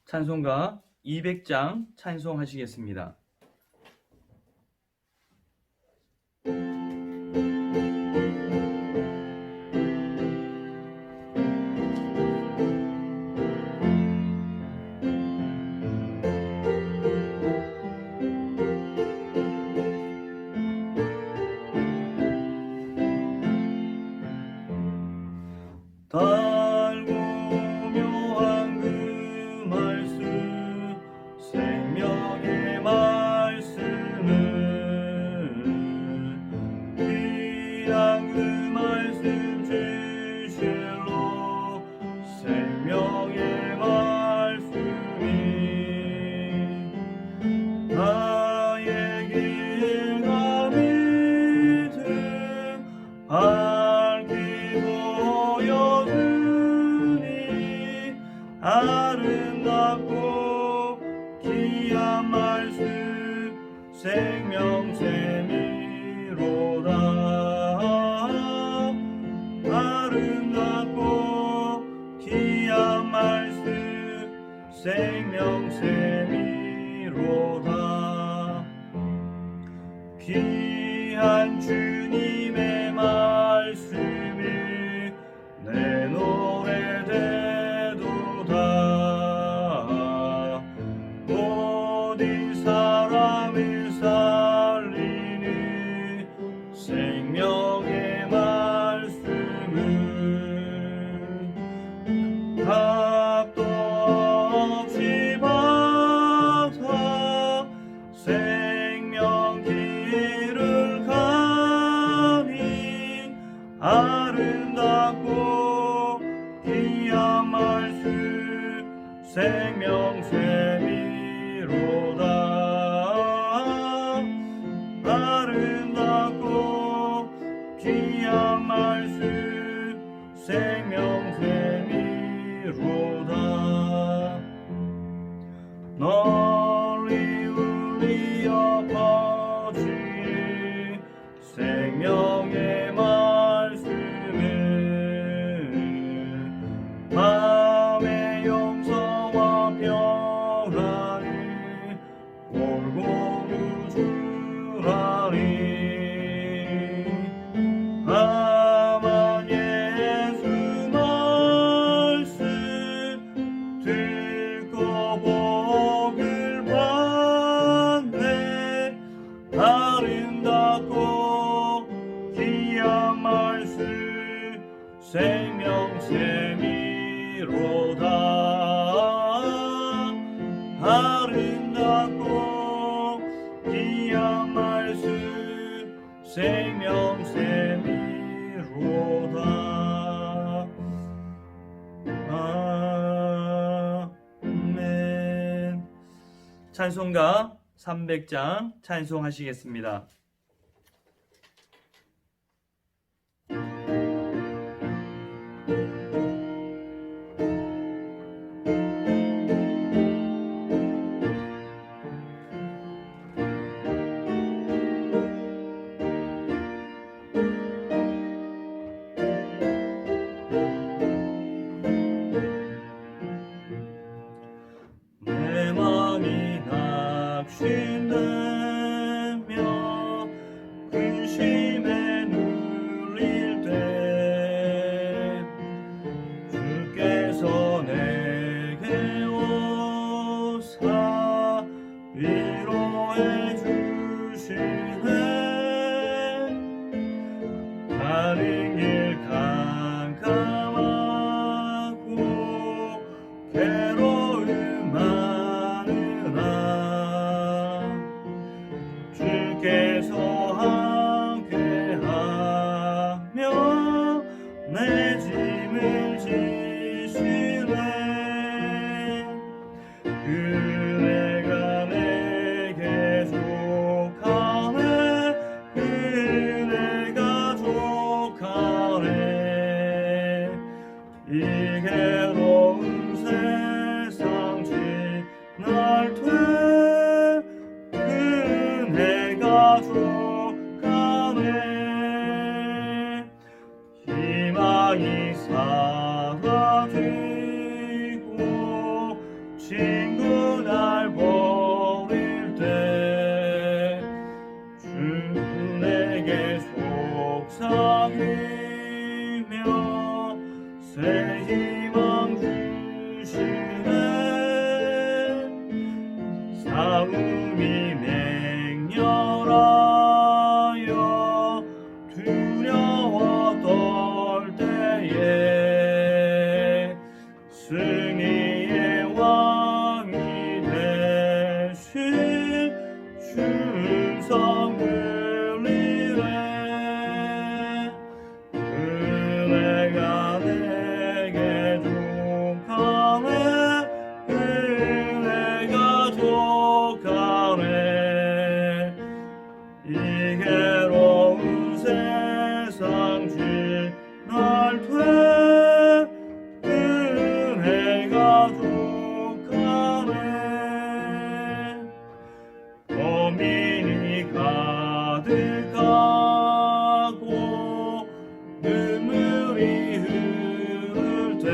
찬송가 200장 찬송하시겠습니다. 달고 묘한 그 말씀, 생명의 말씀은 귀한 그 말씀 진실로 생명의 말씀이 나의 길과 믿음 아름답고 귀한 말씀 생명샘이로다. 아름답고 귀한 말씀 생명샘이로다. 귀한 주님의 말씀이 내 노래 모든 사람을 살리는 생명의 말씀은 답도 없이 받아 생명 길을 가니 아름답고 귀한 말씀 생명샘이로다. 아름답고 귀한 말씀 생명샘이로다. 널리 울리어 퍼진 생명의 말씀은 마음의 용서와 평안을 골고루 주라니. 다만 예수 말씀 듣고 복을 받네. 아름답고 귀한 말씀 생명샘이로다. 아름답고 귀한 말씀 생명샘이로다. 아멘. 찬송가 300장 찬송하시겠습니다. 내 맘이 낙심되며 근심에 눌릴 때 주께서 내게 오사 위로해 주시네. 가는 길 캄캄하고 괴로움 많으나 주께서 함께하며 내 짐을 지시네. 그네가 내게 족하네. 그네가 족하네. 이 괴로운 세상 지날 때 그네가 족하네. 희망이 사라지고 새 희망 주시네. 싸움이 맹렬하여 두려워 떨 때에 승리의 왕이 되신 주의 음성 들리네. 은혜가 내게 족하네. 은혜가 족하네. 이 괴로운 세상 지날 때 은혜가 족하네. 고민이 가득하고 눈물이 흐를 때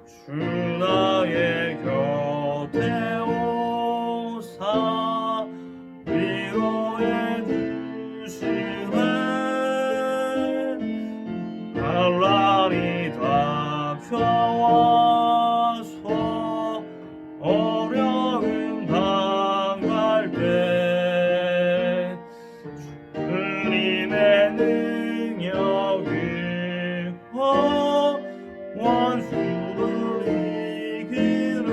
주 나의 곁에 오사 위로해 주시네. 환란이 닥쳐와서 어려움 당할 때 주님의 능력이 원수를 이기네.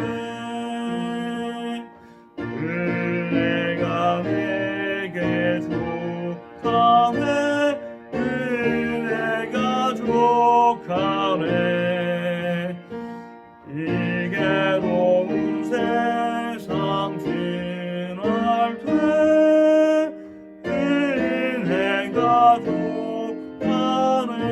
은혜가 내게 족하네. 은혜가 족하네. 이 괴로운 세상 지날 때 은혜가 족하네.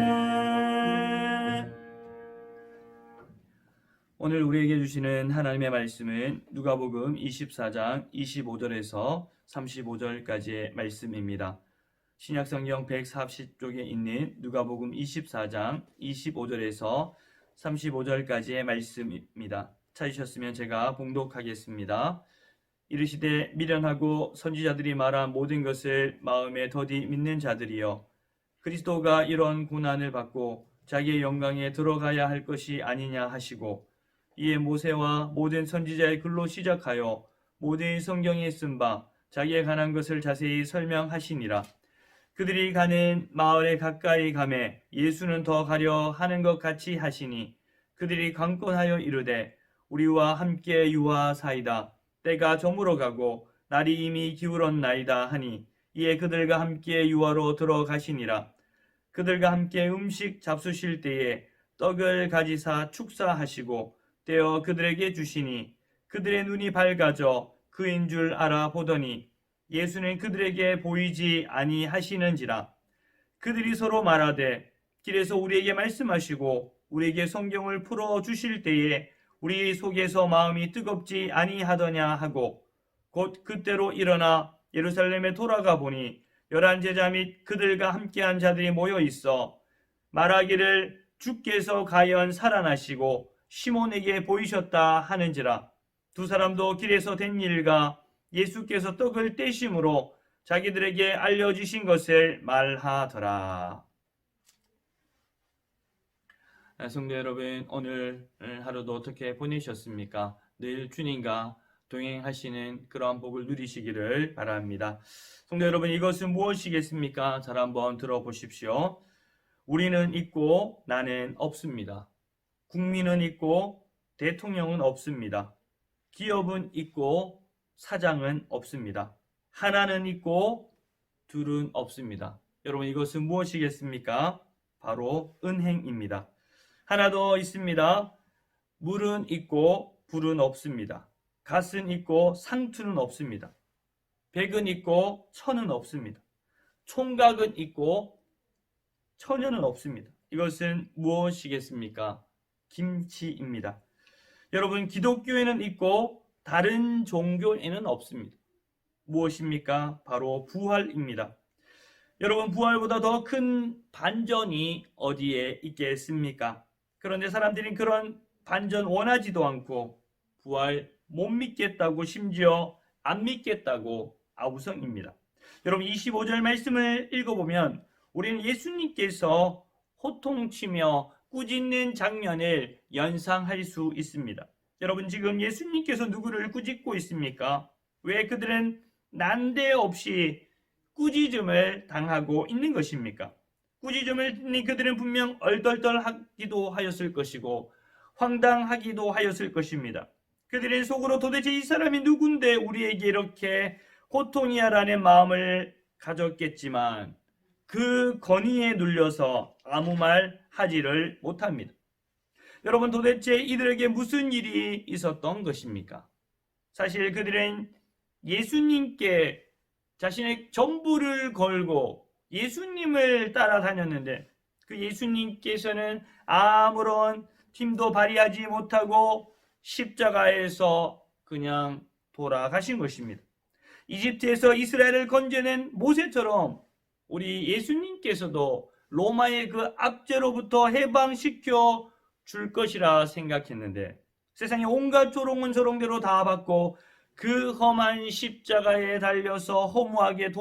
오늘 우리에게 주시는 하나님의 말씀은 누가복음 24장 25절에서 35절까지의 말씀입니다. 신약성경 140쪽에 있는 누가복음 24장 25절에서 35절까지의 말씀입니다. 찾으셨으면 제가 봉독하겠습니다. 이르시되 미련하고 선지자들이 말한 모든 것을 마음에 더디 믿는 자들이여, 그리스도가 이런 고난을 받고 자기의 영광에 들어가야 할 것이 아니냐 하시고, 이에 모세와 모든 선지자의 글로 시작하여 모든 성경에 쓴 바 자기에 관한 것을 자세히 설명하시니라. 그들이 가는 마을에 가까이 가매 예수는 더 가려 하는 것 같이 하시니, 그들이 강권하여 이르되 우리와 함께 유하사이다. 때가 저물어 가고 날이 이미 기울었나이다 하니, 이에 그들과 함께 유하로 들어가시니라. 그들과 함께 음식 잡수실 때에 떡을 가지사 축사하시고 떼어 그들에게 주시니, 그들의 눈이 밝아져 그인 줄 알아보더니 예수는 그들에게 보이지 아니하시는지라. 그들이 서로 말하되 길에서 우리에게 말씀하시고 우리에게 성경을 풀어 주실 때에 우리 속에서 마음이 뜨겁지 아니하더냐 하고, 곧 그때로 일어나 예루살렘에 돌아가 보니 11 제자 및 그들과 함께한 자들이 모여 있어 말하기를 주께서 과연 살아나시고 시몬에게 보이셨다 하는지라. 두 사람도 길에서 된 일과 예수께서 떡을 떼심으로 자기들에게 알려주신 것을 말하더라. 성도 여러분, 오늘 하루도 어떻게 보내셨습니까? 늘 주님과 동행하시는 그러한 복을 누리시기를 바랍니다. 성도 여러분, 이것은 무엇이겠습니까? 잘 한번 들어보십시오. 우리는 있고 나는 없습니다. 국민은 있고 대통령은 없습니다. 기업은 있고 사장은 없습니다. 하나는 있고 둘은 없습니다. 여러분, 이것은 무엇이겠습니까? 바로 은행입니다. 하나 더 있습니다. 물은 있고 불은 없습니다. 갓은 있고 상투는 없습니다. 백은 있고 천은 없습니다. 총각은 있고 처녀는 없습니다. 이것은 무엇이겠습니까? 김치입니다. 여러분, 기독교에는 있고 다른 종교에는 없습니다. 무엇입니까? 바로 부활입니다. 여러분, 부활보다 더 큰 반전이 어디에 있겠습니까? 그런데 사람들은 그런 반전 원하지도 않고 부활 못 믿겠다고, 심지어 안 믿겠다고 아우성입니다. 여러분, 25절 말씀을 읽어보면 우리는 예수님께서 호통치며 꾸짖는 장면을 연상할 수 있습니다. 여러분, 지금 예수님께서 누구를 꾸짖고 있습니까? 왜 그들은 난데없이 꾸짖음을 당하고 있는 것입니까? 꾸짖음을 듣니 그들은 분명 얼떨떨하기도 하였을 것이고 황당하기도 하였을 것입니다. 그들은 속으로 도대체 이 사람이 누군데 우리에게 이렇게 호통이야라는 마음을 가졌겠지만 그 건의에 눌려서 아무 말 하지를 못합니다. 여러분, 도대체 이들에게 무슨 일이 있었던 것입니까? 사실 그들은 예수님께 자신의 전부를 걸고 예수님을 따라다녔는데 그 예수님께서는 아무런 힘도 발휘하지 못하고 십자가에서 그냥 돌아가신 것입니다. 이집트에서 이스라엘을 건져낸 모세처럼 우리 예수님께서도 로마의 그 압제로부터 해방시켜 줄 것이라 생각했는데 세상의 온갖 조롱은 조롱대로 다 받고 그 험한 십자가에 달려서 허무하게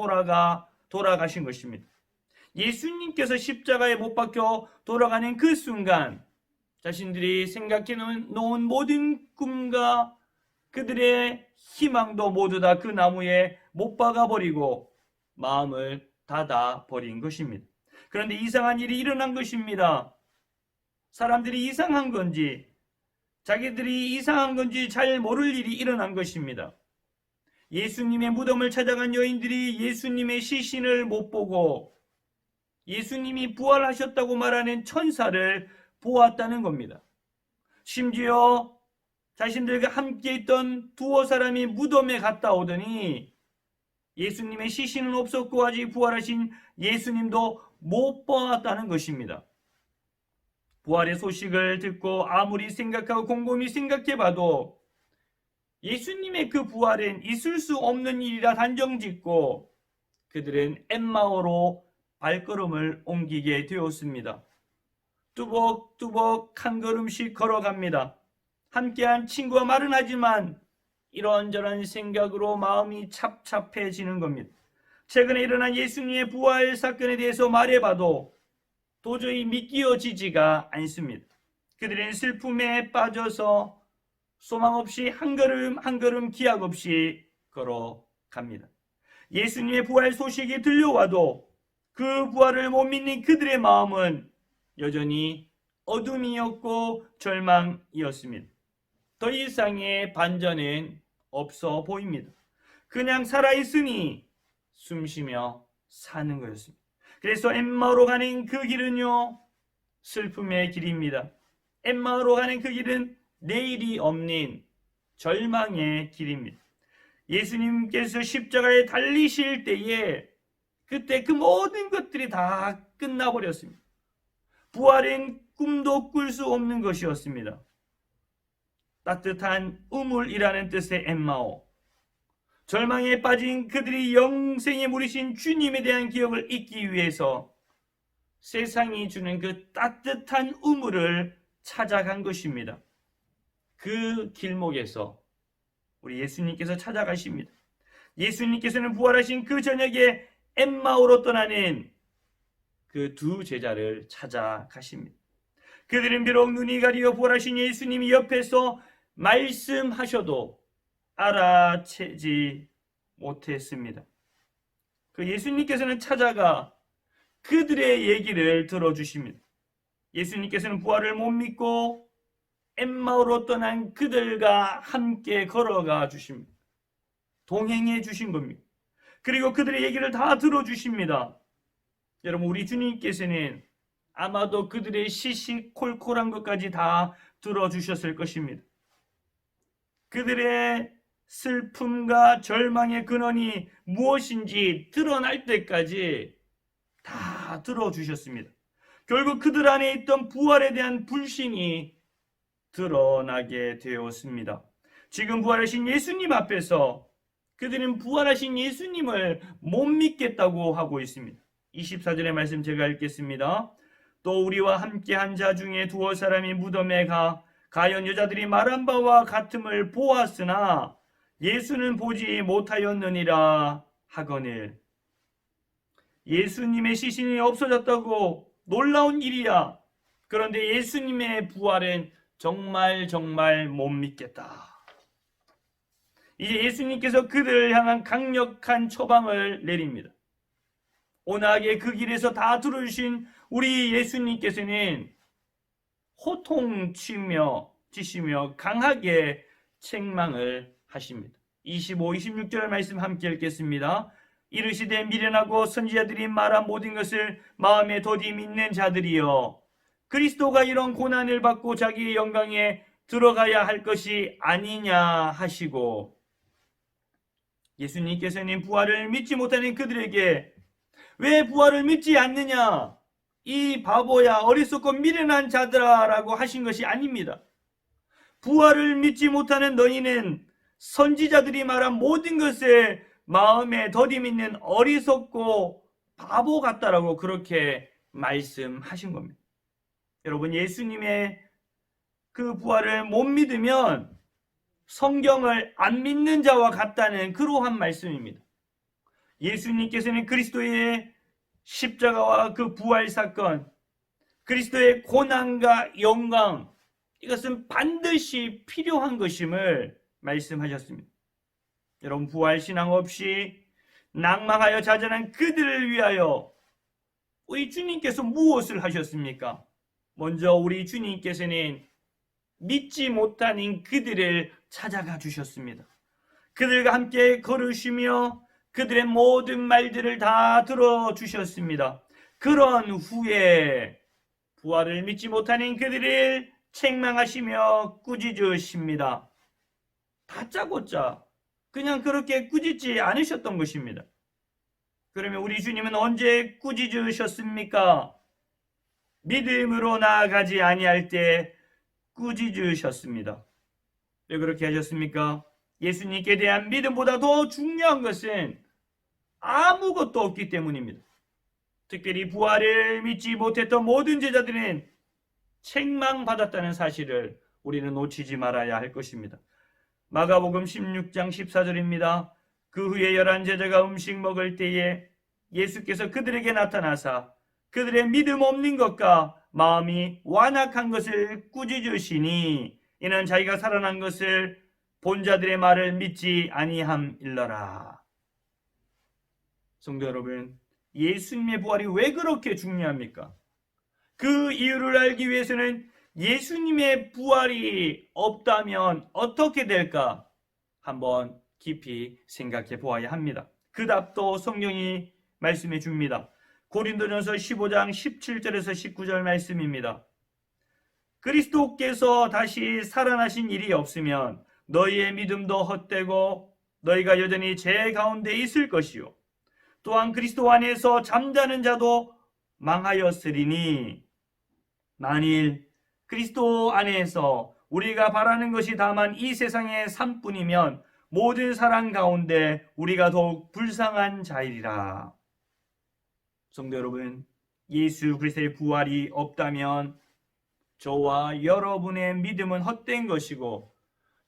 돌아가신 것입니다. 예수님께서 십자가에 못 박혀 돌아가는 그 순간 자신들이 생각해 놓은 모든 꿈과 그들의 희망도 모두 다 그 나무에 못 박아버리고 마음을 닫아버린 것입니다. 그런데 이상한 일이 일어난 것입니다. 사람들이 이상한 건지 자기들이 이상한 건지 잘 모를 일이 일어난 것입니다. 예수님의 무덤을 찾아간 여인들이 예수님의 시신을 못 보고 예수님이 부활하셨다고 말하는 천사를 보았다는 겁니다. 심지어 자신들과 함께 있던 두어 사람이 무덤에 갔다 오더니 예수님의 시신은 없었고 아직 부활하신 예수님도 못 보았다는 것입니다. 부활의 소식을 듣고 아무리 생각하고 곰곰이 생각해봐도 예수님의 그 부활은 있을 수 없는 일이라 단정짓고 그들은 엠마오로 발걸음을 옮기게 되었습니다. 뚜벅뚜벅 한 걸음씩 걸어갑니다. 함께한 친구와 말은 하지만 이런저런 생각으로 마음이 찹찹해지는 겁니다. 최근에 일어난 예수님의 부활 사건에 대해서 말해봐도 도저히 믿기어지지가 않습니다. 그들은 슬픔에 빠져서 소망 없이 한 걸음 한 걸음 기약 없이 걸어갑니다. 예수님의 부활 소식이 들려와도 그 부활을 못 믿는 그들의 마음은 여전히 어둠이었고 절망이었습니다. 더 이상의 반전은 없어 보입니다. 그냥 살아있으니 숨쉬며 사는 거였습니다. 그래서 엠마오로 가는 그 길은요, 슬픔의 길입니다. 엠마오로 가는 그 길은 내일이 없는 절망의 길입니다. 예수님께서 십자가에 달리실 때에 그때 그 모든 것들이 다 끝나버렸습니다. 부활은 꿈도 꿀 수 없는 것이었습니다. 따뜻한 우물이라는 뜻의 엠마오. 절망에 빠진 그들이 영생에 물이신 주님에 대한 기억을 잊기 위해서 세상이 주는 그 따뜻한 우물을 찾아간 것입니다. 그 길목에서 우리 예수님께서 찾아가십니다. 예수님께서는 부활하신 그 저녁에 엠마오로 떠나는 그 두 제자를 찾아가십니다. 그들은 비록 눈이 가리어 부활하신 예수님이 옆에서 말씀하셔도 알아채지 못했습니다. 그 예수님께서는 찾아가 그들의 얘기를 들어주십니다. 예수님께서는 부활을 못 믿고 엠마오로 떠난 그들과 함께 걸어가 주십니다. 동행해 주신 겁니다. 그리고 그들의 얘기를 다 들어주십니다. 여러분, 우리 주님께서는 아마도 그들의 시시콜콜한 것까지 다 들어주셨을 것입니다. 그들의 슬픔과 절망의 근원이 무엇인지 드러날 때까지 다 들어주셨습니다. 결국 그들 안에 있던 부활에 대한 불신이 드러나게 되었습니다. 지금 부활하신 예수님 앞에서 그들은 부활하신 예수님을 못 믿겠다고 하고 있습니다. 24절의 말씀 제가 읽겠습니다. 또 우리와 함께한 자 중에 두어 사람이 무덤에 가연 여자들이 말한 바와 같음을 보았으나 예수는 보지 못하였느니라 하거늘. 예수님의 시신이 없어졌다고 놀라운 일이야. 그런데 예수님의 부활은 정말 못 믿겠다. 이제 예수님께서 그들을 향한 강력한 처방을 내립니다. 온화하게 그 길에서 다 들어주신 우리 예수님께서는 호통치시며 강하게 책망을 하십니다. 25, 26절 말씀 함께 읽겠습니다. 이르시되 미련하고 선지자들이 말한 모든 것을 마음에 더디 믿는 자들이여, 그리스도가 이런 고난을 받고 자기의 영광에 들어가야 할 것이 아니냐 하시고, 예수님께서는 부활을 믿지 못하는 그들에게 왜 부활을 믿지 않느냐, 이 바보야 어리석고 미련한 자들아 라고 하신 것이 아닙니다. 부활을 믿지 못하는 너희는 선지자들이 말한 모든 것을 마음에 더디 믿는 어리석고 바보 같다라고 그렇게 말씀하신 겁니다. 여러분, 예수님의 그 부활을 못 믿으면 성경을 안 믿는 자와 같다는 그러한 말씀입니다. 예수님께서는 그리스도의 십자가와 그 부활 사건, 그리스도의 고난과 영광, 이것은 반드시 필요한 것임을 말씀하셨습니다. 여러분, 부활 신앙 없이 낭망하여 좌절한 그들을 위하여 우리 주님께서 무엇을 하셨습니까? 먼저 우리 주님께서는 믿지 못하는 그들을 찾아가 주셨습니다. 그들과 함께 걸으시며 그들의 모든 말들을 다 들어주셨습니다. 그런 후에 부활을 믿지 못하는 그들을 책망하시며 꾸짖으십니다. 다짜고짜 그냥 그렇게 꾸짖지 않으셨던 것입니다. 그러면 우리 주님은 언제 꾸짖으셨습니까? 믿음으로 나아가지 아니할 때 꾸짖으셨습니다. 왜 그렇게 하셨습니까? 예수님께 대한 믿음보다 더 중요한 것은 아무것도 없기 때문입니다. 특별히 부활을 믿지 못했던 모든 제자들은 책망받았다는 사실을 우리는 놓치지 말아야 할 것입니다. 마가복음 16장 14절입니다. 그 후에 11 제자가 음식 먹을 때에 예수께서 그들에게 나타나사 그들의 믿음 없는 것과 마음이 완악한 것을 꾸짖으시니 이는 자기가 살아난 것을 본 자들의 말을 믿지 아니함일러라. 성도 여러분, 예수님의 부활이 왜 그렇게 중요합니까? 그 이유를 알기 위해서는 예수님의 부활이 없다면 어떻게 될까? 한번 깊이 생각해 보아야 합니다. 그 답도 성경이 말씀해 줍니다. 고린도전서 15장 17절에서 19절 말씀입니다. 그리스도께서 다시 살아나신 일이 없으면 너희의 믿음도 헛되고 너희가 여전히 죄 가운데 있을 것이요 또한 그리스도 안에서 잠자는 자도 망하였으리니 만일 그리스도 안에서 우리가 바라는 것이 다만 이 세상의 삶뿐이면 모든 사람 가운데 우리가 더욱 불쌍한 자이리라. 성도 여러분, 예수 그리스도의 부활이 없다면 저와 여러분의 믿음은 헛된 것이고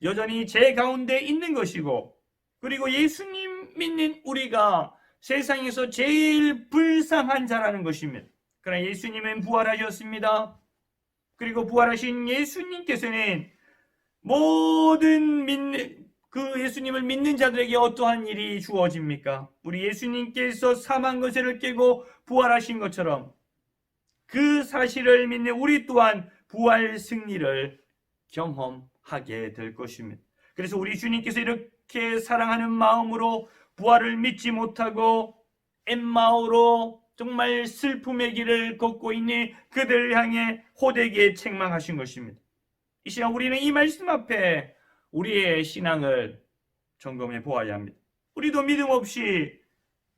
여전히 죄 가운데 있는 것이고, 그리고 예수님 믿는 우리가 세상에서 제일 불쌍한 자라는 것입니다. 그러나 예수님은 부활하셨습니다. 그리고 부활하신 예수님께서는 모든 그 예수님을 믿는 자들에게 어떠한 일이 주어집니까? 우리 예수님께서 사망 권세를 깨고 부활하신 것처럼 그 사실을 믿는 우리 또한 부활 승리를 경험하게 될 것입니다. 그래서 우리 주님께서 이렇게 사랑하는 마음으로 부활을 믿지 못하고 엠마오로 정말 슬픔의 길을 걷고 있는 그들을 향해 호되게 책망하신 것입니다. 이 시간 우리는 이 말씀 앞에 우리의 신앙을 점검해 보아야 합니다. 우리도 믿음 없이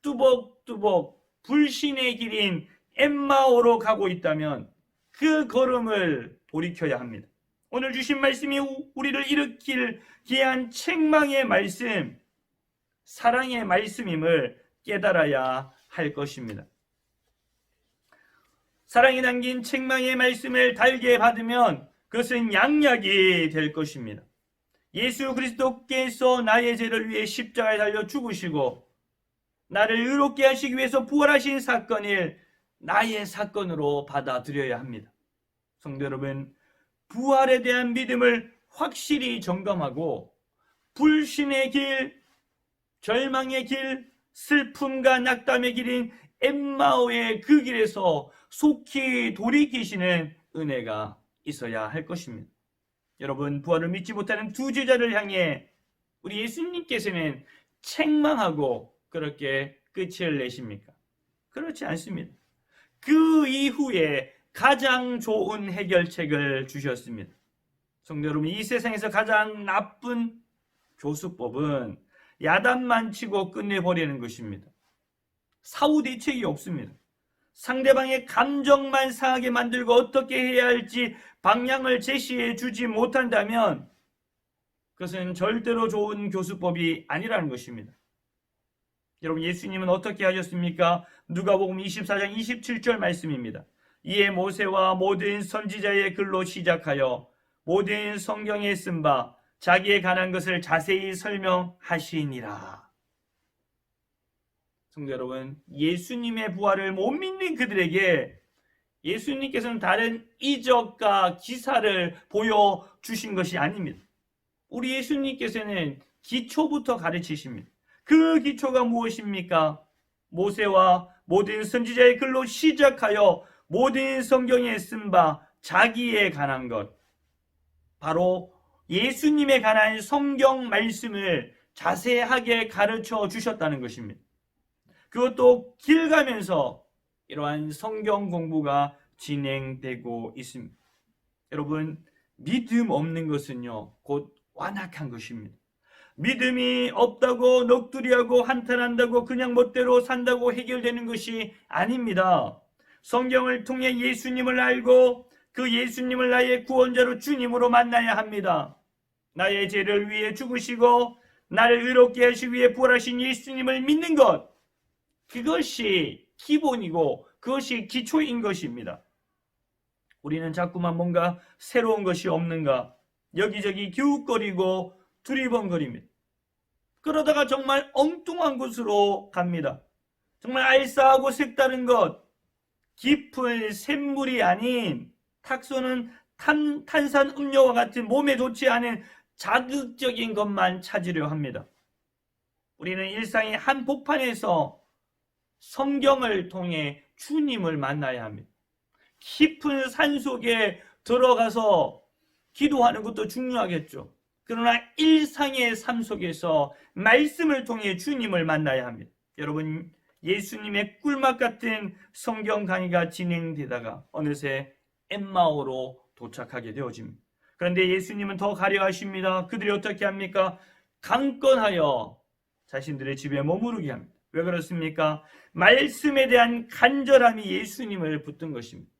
뚜벅뚜벅 불신의 길인 엠마오로 가고 있다면 그 걸음을 돌이켜야 합니다. 오늘 주신 말씀이 우리를 일으킬 귀한 책망의 말씀, 사랑의 말씀임을 깨달아야 할 것입니다. 사랑이 담긴 책망의 말씀을 달게 받으면 그것은 양약이 될 것입니다. 예수 그리스도께서 나의 죄를 위해 십자가에 달려 죽으시고 나를 의롭게 하시기 위해서 부활하신 사건을 나의 사건으로 받아들여야 합니다. 성도 여러분, 부활에 대한 믿음을 확실히 점검하고 불신의 길, 절망의 길, 슬픔과 낙담의 길인 엠마오의 그 길에서 속히 돌이키시는 은혜가 있어야 할 것입니다. 여러분, 부활을 믿지 못하는 두 제자를 향해 우리 예수님께서는 책망하고 그렇게 끝을 내십니까? 그렇지 않습니다. 그 이후에 가장 좋은 해결책을 주셨습니다. 성도 여러분, 이 세상에서 가장 나쁜 교수법은 야단만 치고 끝내버리는 것입니다. 사후 대책이 없습니다. 상대방의 감정만 상하게 만들고 어떻게 해야 할지 방향을 제시해 주지 못한다면 그것은 절대로 좋은 교수법이 아니라는 것입니다. 여러분, 예수님은 어떻게 하셨습니까? 누가복음 24장 27절 말씀입니다. 이에 모세와 모든 선지자의 글로 시작하여 모든 성경에 쓴 바 자기에 관한 것을 자세히 설명하시니라. 성도 여러분, 예수님의 부활을 못 믿는 그들에게 예수님께서는 다른 이적과 기사를 보여주신 것이 아닙니다. 우리 예수님께서는 기초부터 가르치십니다. 그 기초가 무엇입니까? 모세와 모든 선지자의 글로 시작하여 모든 성경에 쓴 바 자기에 관한 것, 바로 예수님에 관한 성경 말씀을 자세하게 가르쳐 주셨다는 것입니다. 그것도 길 가면서 이러한 성경 공부가 진행되고 있습니다. 여러분, 믿음 없는 것은요, 곧 완악한 것입니다. 믿음이 없다고 넋두리하고 한탄한다고 그냥 멋대로 산다고 해결되는 것이 아닙니다. 성경을 통해 예수님을 알고 그 예수님을 나의 구원자로 주님으로 만나야 합니다. 나의 죄를 위해 죽으시고 나를 의롭게 하시기 위해 부활하신 예수님을 믿는 것, 그것이 기본이고 그것이 기초인 것입니다. 우리는 자꾸만 뭔가 새로운 것이 없는가 여기저기 기웃거리고 두리번거립니다. 그러다가 정말 엉뚱한 곳으로 갑니다. 정말 알싸하고 색다른 것, 깊은 샘물이 아닌 탁 쏘는 탄산 음료와 같은 몸에 좋지 않은 자극적인 것만 찾으려 합니다. 우리는 일상의 한복판에서 성경을 통해 주님을 만나야 합니다. 깊은 산속에 들어가서 기도하는 것도 중요하겠죠. 그러나 일상의 삶 속에서 말씀을 통해 주님을 만나야 합니다. 여러분, 예수님의 꿀맛 같은 성경 강의가 진행되다가 어느새 엠마오로 도착하게 되어집니다. 그런데 예수님은 더 가려하십니다. 그들이 어떻게 합니까? 강건하여 자신들의 집에 머무르게 합니다. 왜 그렇습니까? 말씀에 대한 간절함이 예수님을 붙든 것입니다.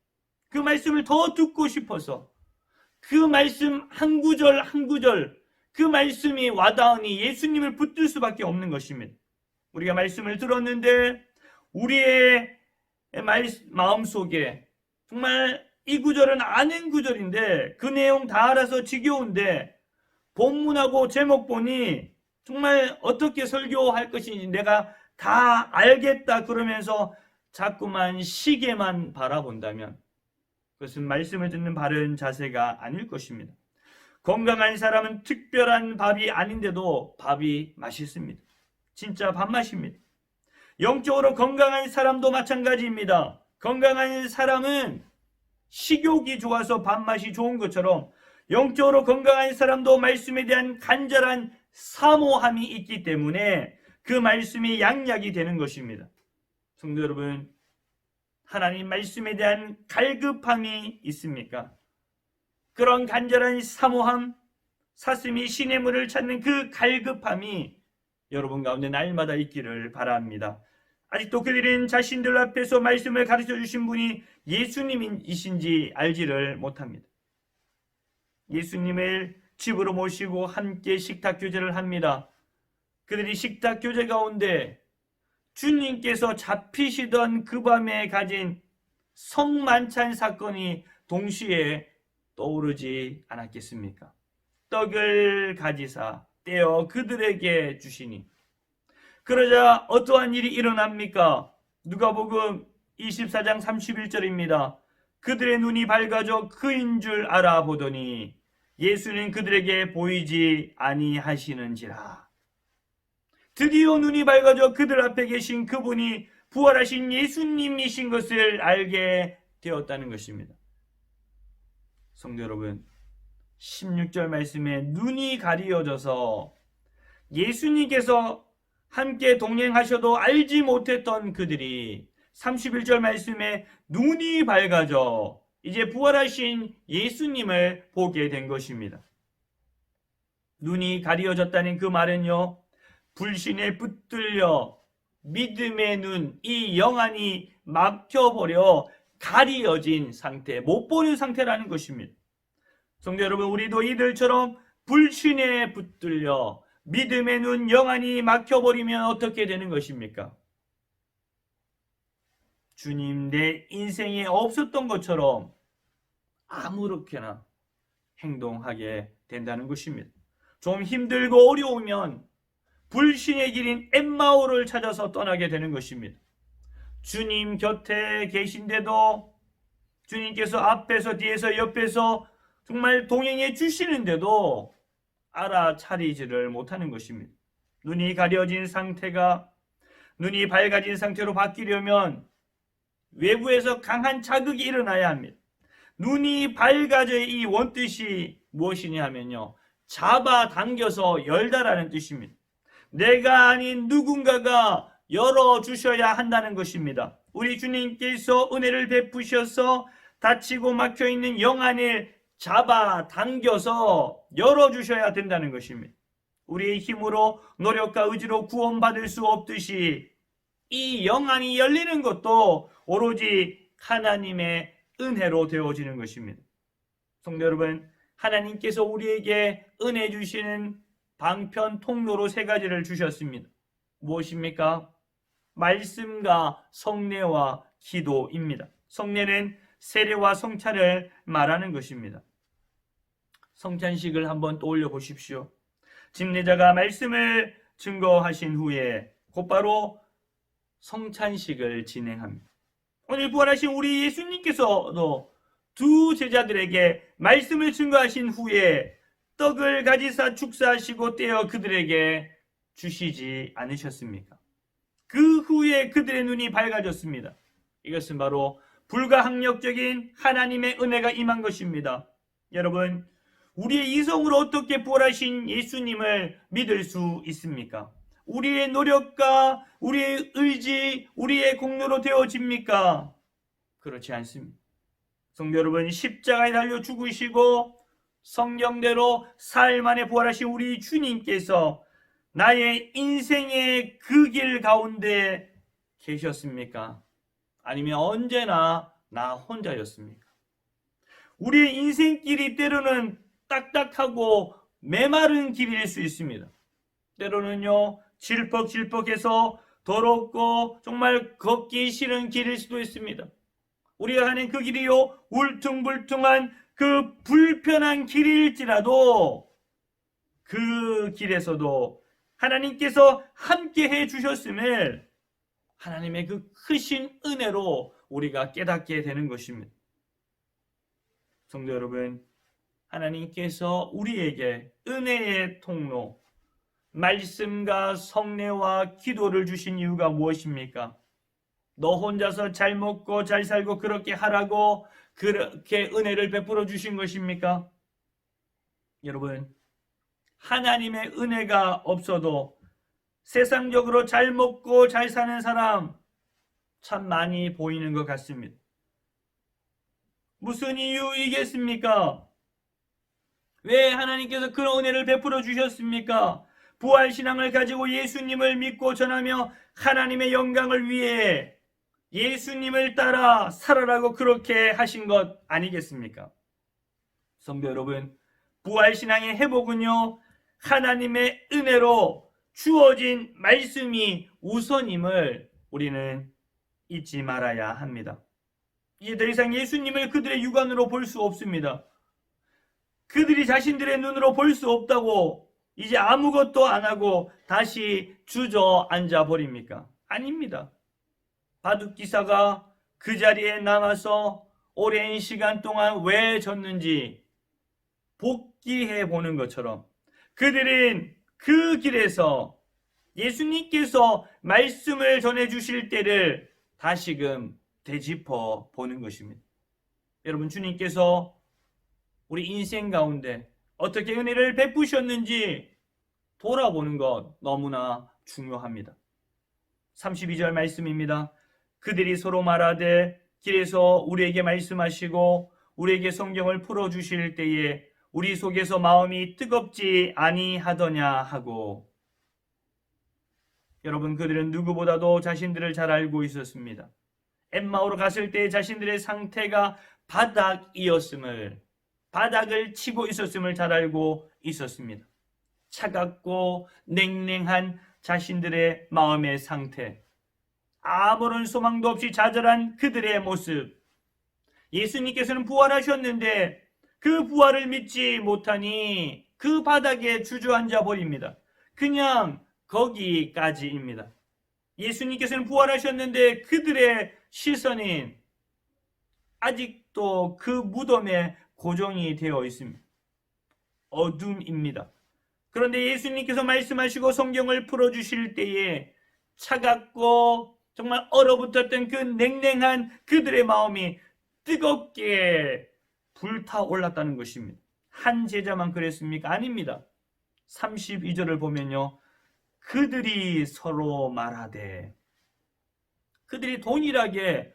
그 말씀을 더 듣고 싶어서 그 말씀 한 구절 한 구절 그 말씀이 와닿으니 예수님을 붙들 수밖에 없는 것입니다. 우리가 말씀을 들었는데 우리의 마음속에 정말 이 구절은 아는 구절인데 그 내용 다 알아서 지겨운데 본문하고 제목 보니 정말 어떻게 설교할 것인지 내가 다 알겠다 그러면서 자꾸만 시계만 바라본다면 그것은 말씀을 듣는 바른 자세가 아닐 것입니다. 건강한 사람은 특별한 밥이 아닌데도 밥이 맛있습니다. 진짜 밥맛입니다. 영적으로 건강한 사람도 마찬가지입니다. 건강한 사람은 식욕이 좋아서 밥맛이 좋은 것처럼 영적으로 건강한 사람도 말씀에 대한 간절한 사모함이 있기 때문에 그 말씀이 양약이 되는 것입니다. 성도 여러분, 하나님 말씀에 대한 갈급함이 있습니까? 그런 간절한 사모함, 사슴이 신의 물을 찾는 그 갈급함이 여러분 가운데 날마다 있기를 바랍니다. 아직도 그들은 자신들 앞에서 말씀을 가르쳐 주신 분이 예수님이신지 알지를 못합니다. 예수님을 집으로 모시고 함께 식탁 교제를 합니다. 그들이 식탁 교제 가운데 주님께서 잡히시던 그 밤에 가진 성만찬 사건이 동시에 떠오르지 않았겠습니까? 떡을 가지사 떼어 그들에게 주시니 그러자 어떠한 일이 일어납니까? 누가복음 24장 31절입니다. 그들의 눈이 밝아져 그인 줄 알아보더니 예수는 그들에게 보이지 아니하시는지라. 드디어 눈이 밝아져 그들 앞에 계신 그분이 부활하신 예수님이신 것을 알게 되었다는 것입니다. 성도 여러분, 16절 말씀에 눈이 가리어져서 예수님께서 함께 동행하셔도 알지 못했던 그들이 31절 말씀에 눈이 밝아져 이제 부활하신 예수님을 보게 된 것입니다. 눈이 가리어졌다는 그 말은요, 불신에 붙들려 믿음의 눈, 이 영안이 막혀버려 가리어진 상태, 못 보는 상태라는 것입니다. 성도 여러분, 우리도 이들처럼 불신에 붙들려 믿음의 눈, 영안이 막혀버리면 어떻게 되는 것입니까? 주님, 내 인생에 없었던 것처럼 아무렇게나 행동하게 된다는 것입니다. 좀 힘들고 어려우면 불신의 길인 엠마오를 찾아서 떠나게 되는 것입니다. 주님 곁에 계신데도 주님께서 앞에서 뒤에서 옆에서 정말 동행해 주시는데도 알아차리지를 못하는 것입니다. 눈이 가려진 상태가 눈이 밝아진 상태로 바뀌려면 외부에서 강한 자극이 일어나야 합니다. 눈이 밝아져 이 원뜻이 무엇이냐 하면요, 잡아당겨서 열다라는 뜻입니다. 내가 아닌 누군가가 열어주셔야 한다는 것입니다. 우리 주님께서 은혜를 베푸셔서 닫히고 막혀있는 영안을 잡아당겨서 열어주셔야 된다는 것입니다. 우리의 힘으로 노력과 의지로 구원받을 수 없듯이 이 영안이 열리는 것도 오로지 하나님의 은혜로 되어지는 것입니다. 성도 여러분, 하나님께서 우리에게 은혜 주시는 방편 통로로 세 가지를 주셨습니다. 무엇입니까? 말씀과 성례와 기도입니다. 성례는 세례와 성찬을 말하는 것입니다. 성찬식을 한번 떠올려 보십시오. 집례자가 말씀을 증거하신 후에 곧바로 성찬식을 진행합니다. 오늘 부활하신 우리 예수님께서도 두 제자들에게 말씀을 증거하신 후에 떡을 가지사 축사하시고 떼어 그들에게 주시지 않으셨습니까? 그 후에 그들의 눈이 밝아졌습니다. 이것은 바로 불가항력적인 하나님의 은혜가 임한 것입니다. 여러분, 우리의 이성으로 어떻게 부활하신 예수님을 믿을 수 있습니까? 우리의 노력과 우리의 의지, 우리의 공로로 되어집니까? 그렇지 않습니다. 성도 여러분, 십자가에 달려 죽으시고 성경대로 사흘 만에 부활하신 우리 주님께서 나의 인생의 그 길 가운데 계셨습니까? 아니면 언제나 나 혼자였습니까? 우리의 인생길이 때로는 딱딱하고 메마른 길일 수 있습니다. 때로는요, 질퍽질퍽해서 더럽고 정말 걷기 싫은 길일 수도 있습니다. 우리가 가는 그 길이요, 울퉁불퉁한 그 불편한 길일지라도 그 길에서도 하나님께서 함께 해 주셨음을 하나님의 그 크신 은혜로 우리가 깨닫게 되는 것입니다. 성도 여러분, 하나님께서 우리에게 은혜의 통로, 말씀과 성례와 기도를 주신 이유가 무엇입니까? 너 혼자서 잘 먹고 잘 살고 그렇게 하라고 그렇게 은혜를 베풀어 주신 것입니까? 여러분, 하나님의 은혜가 없어도 세상적으로 잘 먹고 잘 사는 사람 참 많이 보이는 것 같습니다. 무슨 이유이겠습니까? 왜 하나님께서 그런 은혜를 베풀어 주셨습니까? 부활신앙을 가지고 예수님을 믿고 전하며 하나님의 영광을 위해 예수님을 따라 살아라고 그렇게 하신 것 아니겠습니까? 성도 여러분, 부활신앙의 회복은요, 하나님의 은혜로 주어진 말씀이 우선임을 우리는 잊지 말아야 합니다. 이제 더 이상 예수님을 그들의 육안으로 볼 수 없습니다. 그들이 자신들의 눈으로 볼 수 없다고 이제 아무것도 안 하고 다시 주저앉아 버립니까? 아닙니다. 바둑기사가 그 자리에 남아서 오랜 시간 동안 왜 졌는지 복귀해 보는 것처럼 그들은 그 길에서 예수님께서 말씀을 전해 주실 때를 다시금 되짚어 보는 것입니다. 여러분, 주님께서 우리 인생 가운데 어떻게 은혜를 베푸셨는지 돌아보는 것 너무나 중요합니다. 32절 말씀입니다. 그들이 서로 말하되 길에서 우리에게 말씀하시고 우리에게 성경을 풀어주실 때에 우리 속에서 마음이 뜨겁지 아니하더냐 하고. 여러분, 그들은 누구보다도 자신들을 잘 알고 있었습니다. 엠마오로 갔을 때 자신들의 상태가 바닥을 치고 있었음을 잘 알고 있었습니다. 차갑고 냉랭한 자신들의 마음의 상태, 아무런 소망도 없이 좌절한 그들의 모습. 예수님께서는 부활하셨는데 그 부활을 믿지 못하니 그 바닥에 주저앉아 버립니다. 그냥 거기까지입니다. 예수님께서는 부활하셨는데 그들의 시선은 아직도 그 무덤에 고정이 되어 있습니다. 어둠입니다. 그런데 예수님께서 말씀하시고 성경을 풀어주실 때에 차갑고 정말 얼어붙었던 그 냉랭한 그들의 마음이 뜨겁게 불타올랐다는 것입니다. 한 제자만 그랬습니까? 아닙니다. 32절을 보면요, 그들이 서로 말하되, 그들이 동일하게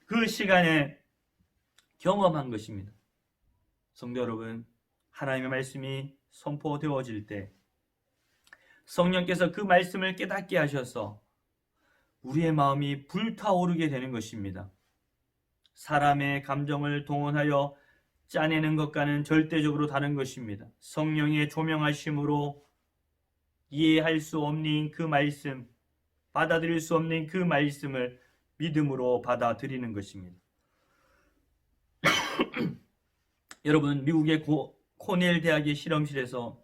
그 시간에 경험한 것입니다. 성도 여러분, 하나님의 말씀이 선포되어질 때 성령께서 그 말씀을 깨닫게 하셔서 우리의 마음이 불타오르게 되는 것입니다. 사람의 감정을 동원하여 짜내는 것과는 절대적으로 다른 것입니다. 성령의 조명하심으로 이해할 수 없는 그 말씀, 받아들일 수 없는 그 말씀을 믿음으로 받아들이는 것입니다. 여러분, 미국의 코넬 대학의 실험실에서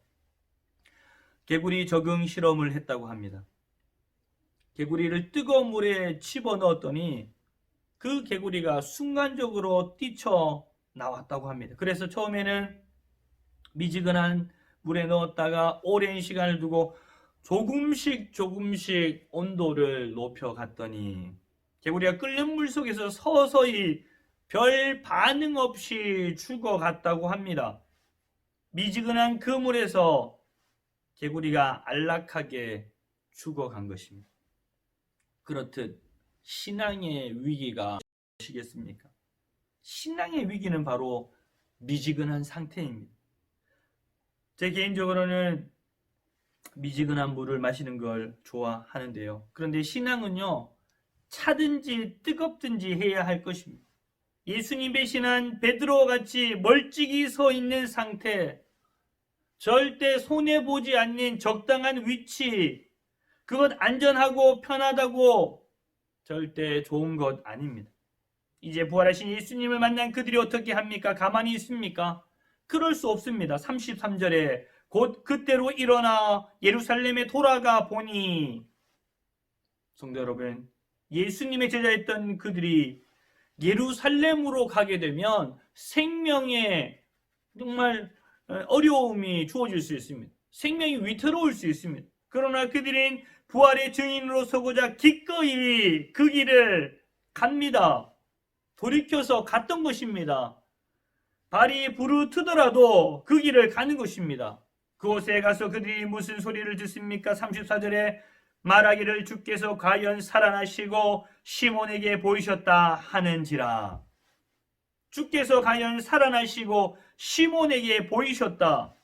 개구리 적응 실험을 했다고 합니다. 개구리를 뜨거운 물에 집어넣었더니 그 개구리가 순간적으로 뛰쳐나왔다고 합니다. 그래서 처음에는 미지근한 물에 넣었다가 오랜 시간을 두고 조금씩 온도를 높여갔더니 개구리가 끓는 물 속에서 서서히 별 반응 없이 죽어갔다고 합니다. 미지근한 그 물에서 개구리가 안락하게 죽어간 것입니다. 그렇듯 신앙의 위기가 무엇이겠습니까? 신앙의 위기는 바로 미지근한 상태입니다. 제 개인적으로는 미지근한 물을 마시는 걸 좋아하는데요. 그런데 신앙은요, 차든지 뜨겁든지 해야 할 것입니다. 예수님 배신한 베드로와 같이 멀찍이 서 있는 상태, 절대 손해보지 않는 적당한 위치, 그것 안전하고 편하다고 절대 좋은 것 아닙니다. 이제 부활하신 예수님을 만난 그들이 어떻게 합니까? 가만히 있습니까? 그럴 수 없습니다. 33절에 곧 그때로 일어나 예루살렘에 돌아가 보니, 성도 여러분, 예수님의 제자였던 그들이 예루살렘으로 가게 되면 생명에 정말 어려움이 주어질 수 있습니다. 생명이 위태로울 수 있습니다. 그러나 그들은 부활의 증인으로 서고자 기꺼이 그 길을 갑니다. 돌이켜서 갔던 것입니다. 발이 부르트더라도 그 길을 가는 것입니다. 그곳에 가서 그들이 무슨 소리를 듣습니까? 34절에 말하기를 주께서 과연 살아나시고 시몬에게 보이셨다 하는지라. 주께서 과연 살아나시고 시몬에게 보이셨다.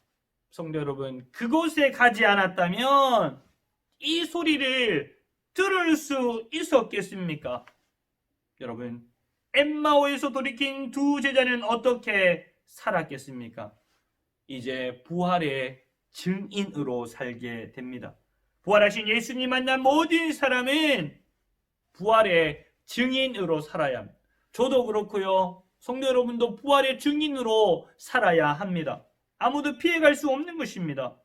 성도 여러분, 그곳에 가지 않았다면 이 소리를 들을 수 있었겠습니까? 여러분, 엠마오에서 돌이킨 두 제자는 어떻게 살았겠습니까? 이제 부활의 증인으로 살게 됩니다. 부활하신 예수님 만난 모든 사람은 부활의 증인으로 살아야 합니다. 저도 그렇고요. 성도 여러분도 부활의 증인으로 살아야 합니다. 아무도 피해갈 수 없는 것입니다.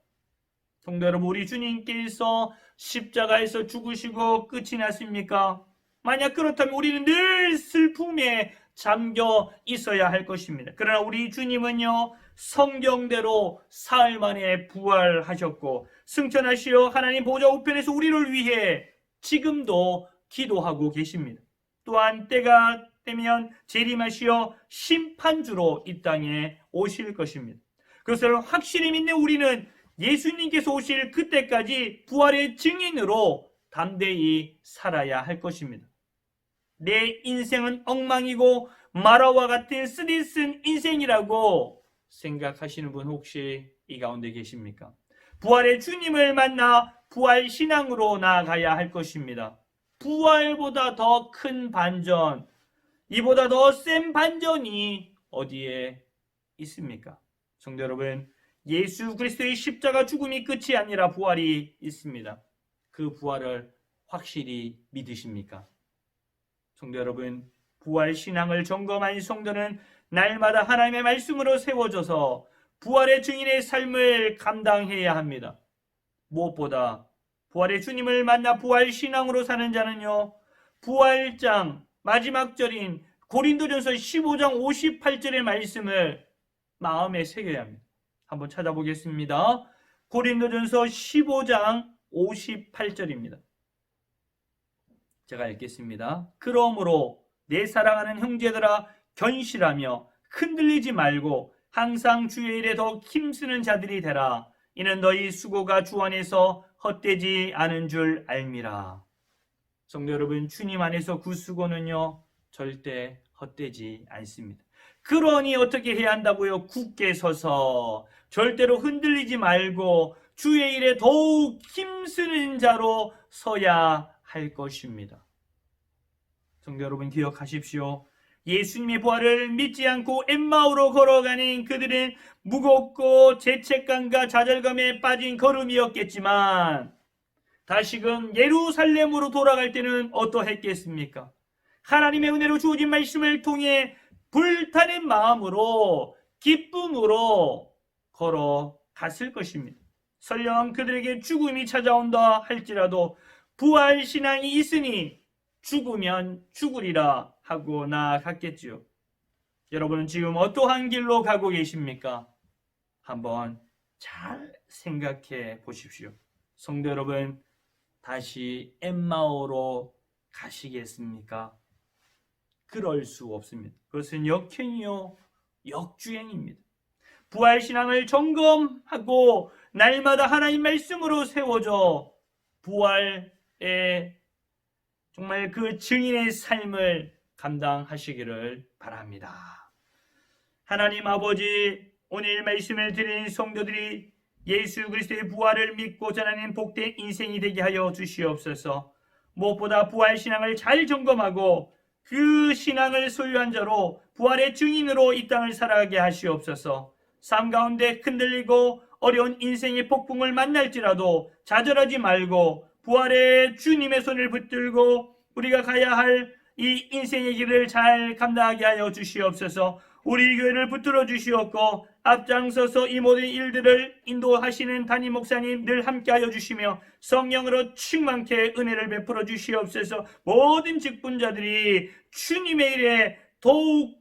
성도 여러분, 우리 주님께서 십자가에서 죽으시고 끝이 났습니까? 만약 그렇다면 우리는 늘 슬픔에 잠겨 있어야 할 것입니다. 그러나 우리 주님은요, 성경대로 사흘 만에 부활하셨고 승천하시어 하나님 보좌 우편에서 우리를 위해 지금도 기도하고 계십니다. 또한 때가 되면 재림하시어 심판주로 이 땅에 오실 것입니다. 그것을 확실히 믿는 우리는 예수님께서 오실 그때까지 부활의 증인으로 담대히 살아야 할 것입니다. 내 인생은 엉망이고 마라와 같은 쓰디쓴 인생이라고 생각하시는 분 혹시 이 가운데 계십니까? 부활의 주님을 만나 부활 신앙으로 나아가야 할 것입니다. 부활보다 더 큰 반전, 이보다 더 센 반전이 어디에 있습니까? 성도 여러분, 예수 그리스도의 십자가 죽음이 끝이 아니라 부활이 있습니다. 그 부활을 확실히 믿으십니까? 성도 여러분, 부활 신앙을 점검한 성도는 날마다 하나님의 말씀으로 세워져서 부활의 증인의 삶을 감당해야 합니다. 무엇보다 부활의 주님을 만나 부활 신앙으로 사는 자는요, 부활장 마지막 절인 고린도전서 15장 58절의 말씀을 마음에 새겨야 합니다. 한번 찾아보겠습니다. 고린도전서 15장 58절입니다. 제가 읽겠습니다. 그러므로 내 사랑하는 형제들아, 견실하며 흔들리지 말고 항상 주의 일에 더 힘쓰는 자들이 되라. 이는 너희 수고가 주 안에서 헛되지 않은 줄 알미라. 성도 여러분, 주님 안에서 그 수고는요, 절대 헛되지 않습니다. 그러니 어떻게 해야 한다고요? 굳게 서서 절대로 흔들리지 말고 주의 일에 더욱 힘쓰는 자로 서야 할 것입니다. 성도 여러분, 기억하십시오. 예수님의 부활을 믿지 않고 엠마오로 걸어가는 그들은 무겁고 죄책감과 좌절감에 빠진 걸음이었겠지만 다시금 예루살렘으로 돌아갈 때는 어떠했겠습니까? 하나님의 은혜로 주어진 말씀을 통해 불타는 마음으로 기쁨으로 걸어갔을 것입니다. 설령 그들에게 죽음이 찾아온다 할지라도 부활신앙이 있으니 죽으면 죽으리라 하고 나아갔겠지요. 여러분은 지금 어떠한 길로 가고 계십니까? 한번 잘 생각해 보십시오. 성도 여러분, 다시 엠마오로 가시겠습니까? 그럴 수 없습니다. 그것은 역행이요, 역주행입니다. 부활신앙을 점검하고 날마다 하나님 말씀으로 세워져 부활의 정말 그 증인의 삶을 감당하시기를 바랍니다. 하나님 아버지, 오늘 말씀을 드린 성도들이 예수 그리스도의 부활을 믿고 전하는 복된 인생이 되게 하여 주시옵소서. 무엇보다 부활신앙을 잘 점검하고 그 신앙을 소유한 자로 부활의 증인으로 이 땅을 살아가게 하시옵소서. 삶 가운데 흔들리고 어려운 인생의 폭풍을 만날지라도 좌절하지 말고 부활의 주님의 손을 붙들고 우리가 가야 할 이 인생의 길을 잘 감당하게 하여 주시옵소서. 우리 교회를 붙들어 주시옵고 앞장서서 이 모든 일들을 인도하시는 담임 목사님 늘 함께하여 주시며 성령으로 충만케 은혜를 베풀어 주시옵소서. 모든 직분자들이 주님의 일에 더욱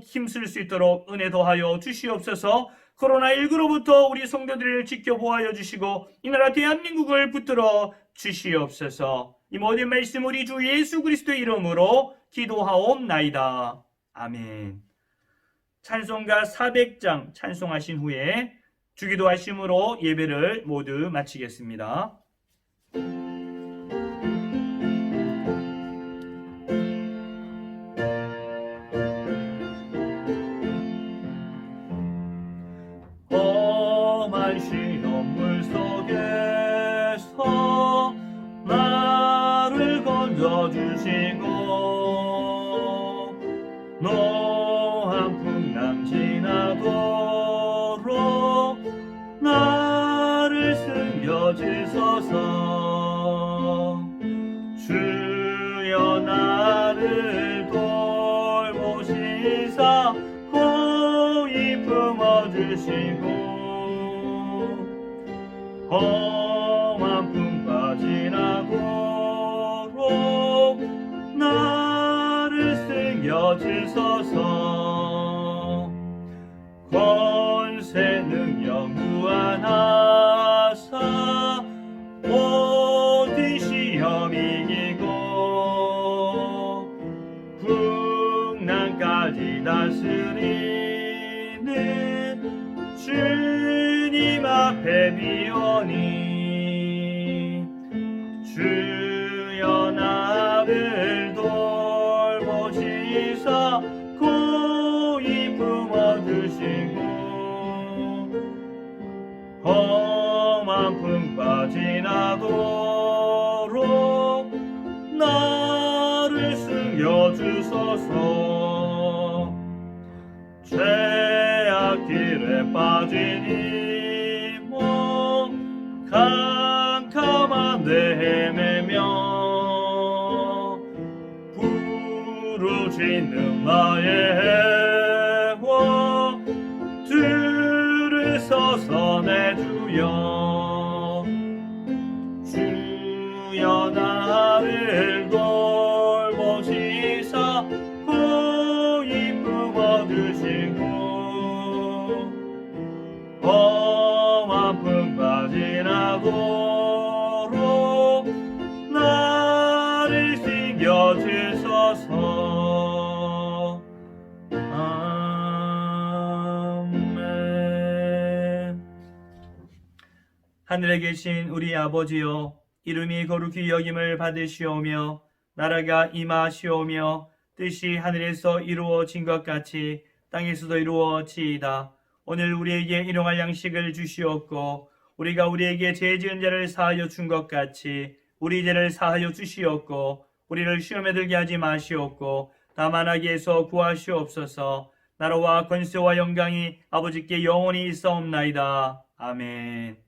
힘쓸 수 있도록 은혜 더하여 주시옵소서. 코로나19로부터 우리 성도들을 지켜보아여 주시고 이 나라 대한민국을 붙들어 주시옵소서. 이 모든 말씀 우리 주 예수 그리스도의 이름으로 기도하옵나이다. 아멘. 찬송가 400장 찬송하신 후에 주기도 하심으로 예배를 모두 마치겠습니다. 험한 시험물 속에서 나를 건져주시고 노한 풍랑 지나도록 나를 숨겨주소서. 주여 나를 돌보시사 호히 품어주시고 험한 풍파 지나도록 앞에 비오니 주여 나를 돌보시사 고이 품어주시고 험한 풍파 지나도록 나를 숨겨주소서. 죄악 길에 빠진 이몸 캄캄한 데 헤매며 부르짖는 나의 해와 들으소서 내 주여. 주여 나를 돌보시사 고이 품어주시고 험한 풍파 지나도록 나를 지켜주소서. 아멘. 하늘에 계신 우리 아버지여, 이름이 거룩히 여김을 받으시오며 나라가 임하시오며 뜻이 하늘에서 이루어진 것 같이 땅에서도 이루어지이다. 오늘 우리에게 일용할 양식을 주시옵고 우리가 우리에게 죄 지은 자를 사하여 준 것 같이 우리 죄를 사하여 주시옵고 우리를 시험에 들게 하지 마시옵고 다만 악에서 구하시옵소서. 나라와 권세와 영광이 아버지께 영원히 있사옵나이다. 아멘.